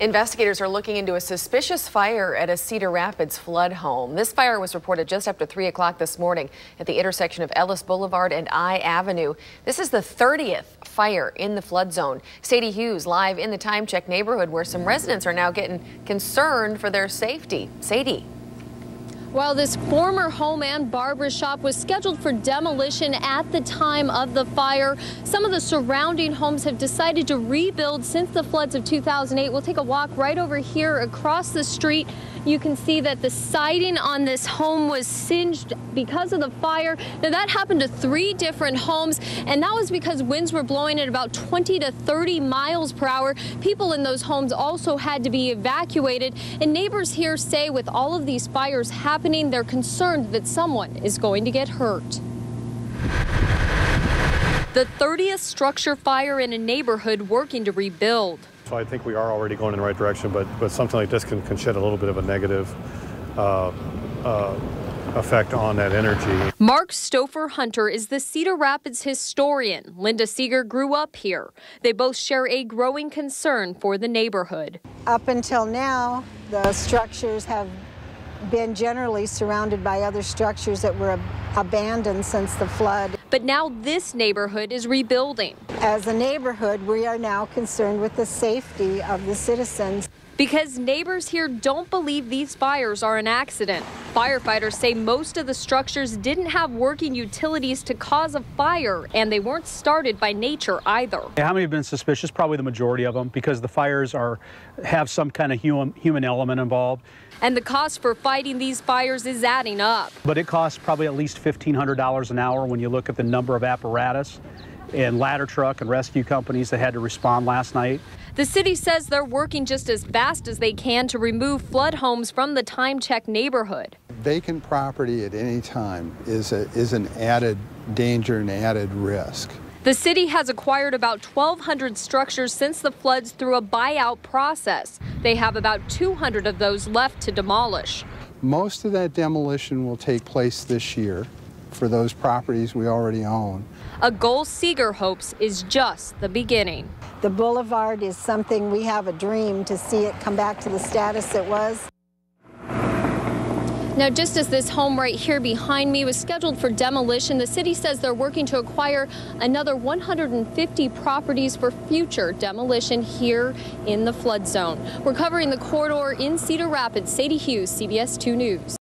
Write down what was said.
Investigators are looking into a suspicious fire at a Cedar Rapids flood home. This fire was reported just after 3 o'clock this morning at the intersection of Ellis Boulevard and I Avenue. This is the 30th fire in the flood zone. Sadie Hughes live in the Time Check neighborhood where some residents are now getting concerned for their safety. Sadie. Well, this former home and barber shop was scheduled for demolition at the time of the fire. Some of the surrounding homes have decided to rebuild since the floods of 2008. We'll take a walk right over here across the street. You can see that the siding on this home was singed because of the fire. Now, that happened to 3 different homes, and that was because winds were blowing at about 20 to 30 miles per hour. People in those homes also had to be evacuated, and neighbors here say with all of these fires happening, they're concerned that someone is going to get hurt. The 30th structure fire in a neighborhood working to rebuild. So I think we are already going in the right direction, but something like this can shed a little bit of a negative effect on that energy. Mark Stouffer Hunter is the Cedar Rapids historian. Linda Seeger grew up here. They both share a growing concern for the neighborhood. Up until now, the structures have been generally surrounded by other structures that were abandoned since the flood. But now this neighborhood is rebuilding. As a neighborhood, we are now concerned with the safety of the citizens. Because neighbors here don't believe these fires are an accident. Firefighters say most of the structures didn't have working utilities to cause a fire, and they weren't started by nature either. How many have been suspicious? Probably the majority of them, because the fires have some kind of human element involved. And the cost for fighting these fires is adding up. But it costs probably at least $1,500 an hour when you look at the number of apparatus and ladder truck and rescue companies that had to respond last night. The city says they're working just as fast as they can to remove flood homes from the Time Check neighborhood. Vacant property at any time is an added danger and added risk. The city has acquired about 1,200 structures since the floods through a buyout process. They have about 200 of those left to demolish. Most of that demolition will take place this year for those properties we already own. A goal Seeger hopes is just the beginning. The boulevard is something we have a dream to see it come back to the status it was. Now, just as this home right here behind me was scheduled for demolition, the city says they're working to acquire another 150 properties for future demolition here in the flood zone. We're covering the corridor in Cedar Rapids. Sadie Hughes, CBS 2 News.